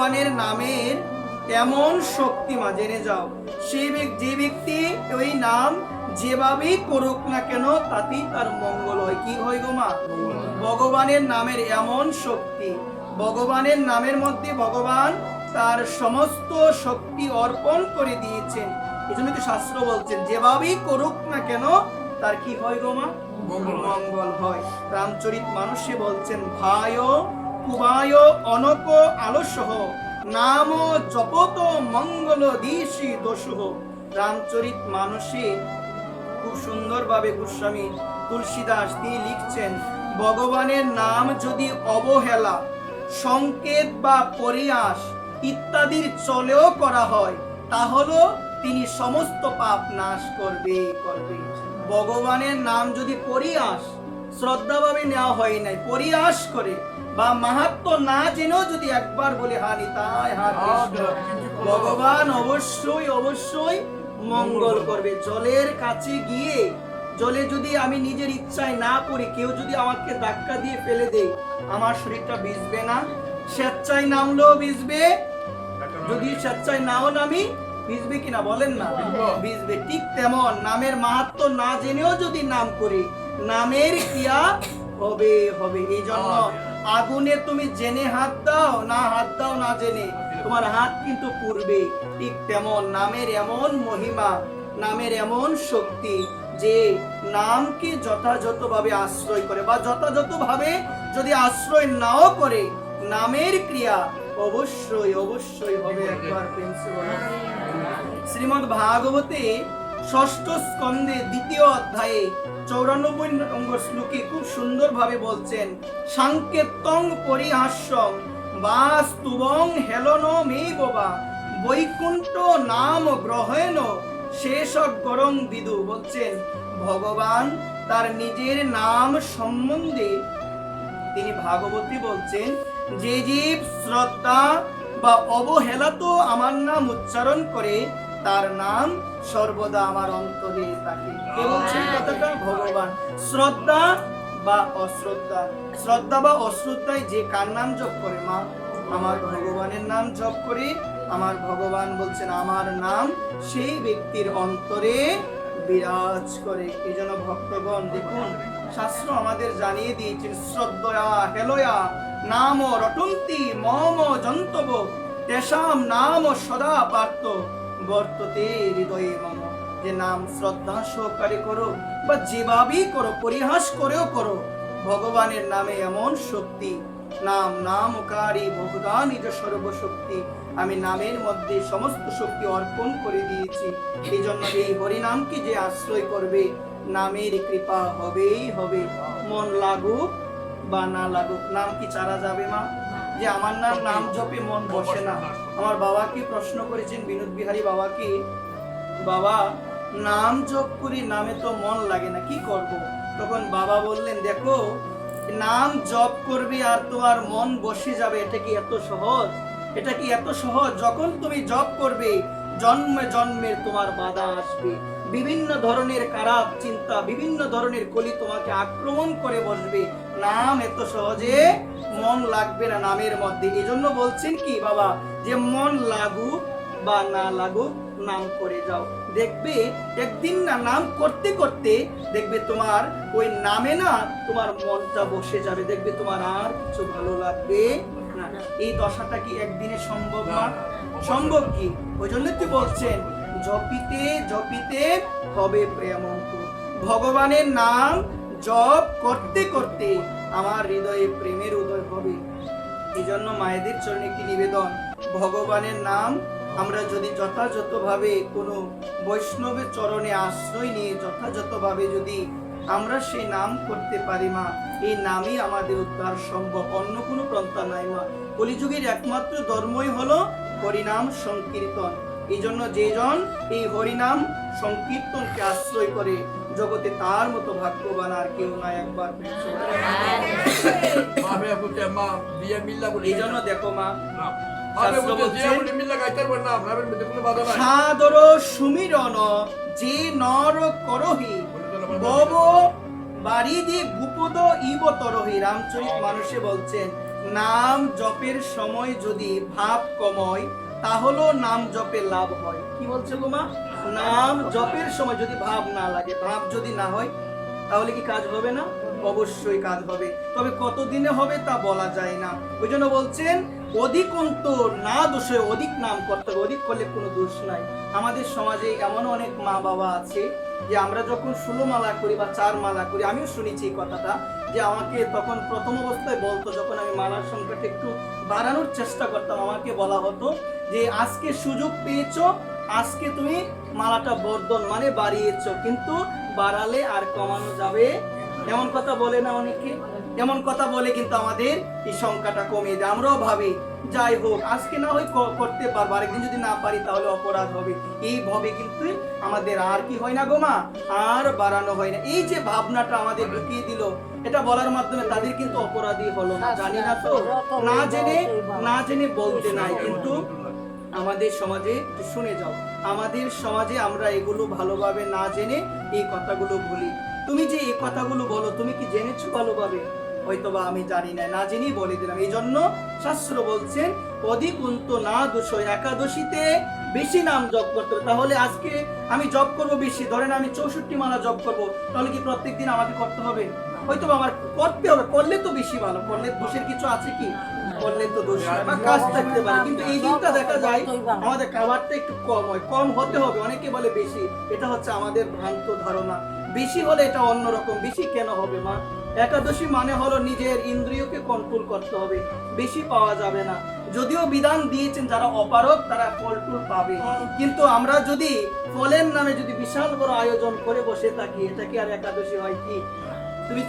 ভগবানের নামের এমন শক্তি মা, জেনে যাও, যে ব্যক্তি ওই নাম যেভাবেই করুক না কেন তাতেই তার মঙ্গল হয়। কি হয় গো মা? ভগবানের নামের এমন শক্তি, ভগবানের নামের মধ্যে ভগবান তার সমস্ত শক্তি অর্পণ করে দিয়েছেন। এই জন্য তো শাস্ত্র বলছেন যেভাবেই করুক না কেন তার কি হয় গো মা? মঙ্গল হয়। রামচরিত মানুষে বলছেন ভায় কুবায় অনক আলস্য নাম জপত মঙ্গল দিশি দোষহ। রামচরিত মানুষে খুব সুন্দরভাবে গোস্বামী তুলসীদাস তিনি লিখছেন, ভগবানের নাম যদি অবহেলা, সংকেত বা পরিহাস ইত্যাদির চলেও করা হয় তাহলে তিনি সমস্ত পাপ নাশ করবে। ভগবানের নাম যদি পরিহাস, শ্রদ্ধাভাবে নেওয়া হয় নাই, পরিহাস করে বা মাহাত্ম্য না জেনেও যদি একবার বলে হা নিতাই হা কৃষ্ণ, ভগবান অবশ্যই অবশ্যই মঙ্গল করবে। জলের কাছে গিয়ে জলে যদি আমি নিজের ইচ্ছায় না পড়ি, কেউ যদি আমাকে ধাক্কা দিয়ে ফেলে দেয়, আমার শরীরটা ভিজবে না? স্বেচ্ছায় নামলেও ভিজবে, যদি স্বেচ্ছায় নাও নামি ভিজবে কিনা বলেন না? ভিজবে। ঠিক তেমন নামের মাহাত্ম্য না জেনেও যদি নাম করি, নামের ক্রিয়া হবে হবে। এই জন্য আগুনে তুমি জেনে হাত দাও না জেনে, তোমার হাত কিন্তু পুড়বে। ঠিক তেমন নামের এমন মহিমা, নামের এমন শক্তি যে নামকে যথাযথভাবে আশ্রয় করে বা যথাযথভাবে যদি আশ্রয় নাও করে, নামের ক্রিয়া অবশ্যই অবশ্যই হবে। একবার শ্রীমদ্ ভাগবতে ষষ্ঠ স্কন্ধে দ্বিতীয় অধ্যায়ে 94 নম্বর শ্লোকে খুব সুন্দরভাবে বলছেন, সাংকেতং পরিহাস্যং বাস্তুবং হেলনমেব বা বৈকুণ্ঠ নাম গ্রহেণ শেষজ্ঞরং বিদু। বলছেন ভগবান তার নিজের নাম সম্বন্ধে তিনি ভাগবতী বলছেন, যে জীব শ্রদ্ধা বা অবহেলা তো আমার নাম উচ্চারণ করে তার নাম সর্বদা আমার অন্তরে থাকে। কে বলছেন কথাটা? ভগবান। শ্রদ্ধা বা অশ্রদ্ধা, শ্রদ্ধা বা অশ্রদ্ধায় যে কার নাম জপ করে মা? আমার ভগবানের নাম জপ করে, আমার ভগবান বলছেন আমার নাম সেই ব্যক্তির অন্তরে বিরাজ করে। এই জন্য ভক্তগণ দেখুন, শাস্ত্র আমাদের জানিয়ে দিয়েছেন, শ্রদ্ধয়া হেলয়া নাম রটন্তি মম জন্তব তেষাম নাম সদা পার্থ বর্ততে হৃদয়ে মম। যে নাম শ্রদ্ধা সহকারে করো বা যেভাবেই করো, পরিহাস করেও করো, ভগবানের নামে এমন শক্তি। নাম নামকারী ভগবান নিজ সর্বশক্তি, আমি নামের মধ্যে সমস্ত শক্তি অর্পণ করে দিয়েছি। এই জন্য এই হরিনামকে যে আশ্রয় করবে, নামের কৃপা হবেই হবে। মন লাগুক বা না লাগুক, নাম কি চারা যাবে মা? যে আমার নাম জপে মন বসে না। আমার বাবাকে প্রশ্ন করেছেন, বিনোদ বিহারী বাবাকে, বাবা নাম জপ করি, নামে তো মন লাগে না, কি করব? তখন বাবা বললেন, দেখো নাম জপ করবে আর তোমার মন বসে যাবে, এটা কি এত সহজ? এটা কি এত সহজ? যখন তুমি জপ করবে, জন্মে জন্মের তোমার বাধা আসবে, বিভিন্ন ধরনের খারাপ চিন্তা, বিভিন্ন ধরনের কলি তোমাকে আক্রমণ করে বসবে। নাম এত সহজে মন লাগবে না নামের মধ্যে। এই জন্য বলছেন কি বাবা, যে মন লাগুক বা না লাগুক নাম করে যাও, দেখবে একদিন না নাম করতে করতে দেখবে তোমার ওই নামে না তোমার মনটা বসে যাবে, দেখবে তোমার আর কিছু ভালো লাগবে না। এই দশাটা কি একদিনে সম্ভব না? সম্ভব কি? ওই জন্য তুই বলছেন জপিতে জপিতে হবে প্রেমঙ্ক। ভগবানের নাম জপ করতে করতে আমার হৃদয়ে প্রেমের উদয় হবে। এই জন্য মায়েদের চরণে একটি নিবেদন, ভগবানের নাম আমরা যদি যথাযথভাবে কোনো বৈষ্ণবের চরণে আশ্রয় নিয়ে যথাযথভাবে যদি আমরা সেই নাম করতে পারি মা, এই নামই আমাদের উদ্ধার সম্ভব, অন্য কোনো পন্থা নাই মা। কলিযুগের একমাত্র ধর্মই হলো হরিনাম সংকীর্তন। এই জন্য যেজন এই হরিনাম সংকীর্তনকে আশ্রয় করে, জগতে তার মতো ভাগ্যবান আর কেউ নাই। একবার এই জন্য দেখো মা, সাদর সুমিরন যে নর করহি বব বারিদি ভূপদ ইব তরহি। রামচরিত মানুষে বলছেন নাম জপের সময় যদি ভাব কময় তাহলেও নাম জপে লাভ হয়। কি বলছে গো মা? নাম জপের সময় যদি ভাব না লাগে, ভাব যদি না হয়, তাহলে কি কাজ হবে না? অবশ্যই কাজ হবে, তবে কতদিনে হবে তা বলা যায় না। ওই জন্য বলছেন অধিকন্ত না দোষে, অধিক নাম করতে হবে, অধিক করলে কোনো দোষ নাই। আমাদের সমাজে এমন অনেক মা বাবা আছে যে আমরা যখন 16 মালা করি বা 4 মালা করি, আমিও শুনেছি এই কথাটা, যে আমাকে তখন প্রথম অবস্থায় বলতো, যখন আমি মালার সংখ্যাটা একটু বাড়ানোর চেষ্টা করতাম, আমাকে বলা হতো যে আজকে সুযোগ পেয়েছো, আজকে তুমি মালাটা বর্ধন মানে বাড়িয়েছো, কিন্তু বাড়ালে আর কমানো যাবে। এমন কথা বলে না অনেকে, এমন কথা বলে কিন্তু আমাদের এই সংখ্যাটা কমিয়ে দেয়। আমরাও ভাবি যাই হোক আজকে না হয় করতে পারবো, আরেকদিন যদি না পারি তাহলে অপরাধ হবে, এই ভাবে কিন্তু আমাদের আর কি হয় না গো মা, আর বাড়ানো হয় না। এই যে ভাবনাটা আমাদের ঢুকিয়ে দিল, এটা বলার মাধ্যমে তাদের কিন্তু অপরাধী হলো না, জানি না তো, না জেনে বলতে নাই। কিন্তু আমাদের সমাজে শুনে যাও, আমাদের সমাজে আমরা এগুলো ভালোভাবে না জেনে এই কথাগুলো বলি। তুমি যে এই কথাগুলো বলো, তুমি কি জেনেছো ভালোভাবে? হয়তোবা আমি জানি না, না জেনেই বলে দিলাম। এই জন্য শাস্ত্র বলছেন অধিকন্ত না দোষ, একাদশীতে বেশি নাম জপ করতে হবে। তাহলে আজকে আমি জপ করবো বেশি, ধরেন আমি 64 মালা জপ করবো, তাহলে কি প্রত্যেকদিন আমাকে করতে হবে? হয়তো আমার করতে হবে, করলে তো বেশি ভালো, করলে দোষের কিছু আছে কি? করলে তো দোষ নাই, বা কাজ থাকতে পারে, কিন্তু এই দিনটা দেখা যায় আমাদের খাবারটা একটু কম হয়, কম হতে হবে। অনেকে বলে বেশি, এটা হচ্ছে আমাদের ভ্রান্ত ধারণা। বেশি হলে এটা অন্যরকম, বেশি কেন হবে মা? একাদশী মানে হলো নিজের ইন্দ্রিয়কে কন্ট্রোল করতে হবে, বেশি পাওয়া যাবে না। যদিও বিধান দিয়েছেন যারা অপারগ তারা ফল টুল পাবে, কিন্তু আমরা যদি ফলের নামে যদি বিশাল বড় আয়োজন করে বসে থাকি, এটা কি আর একাদশী হয় কি? তুমি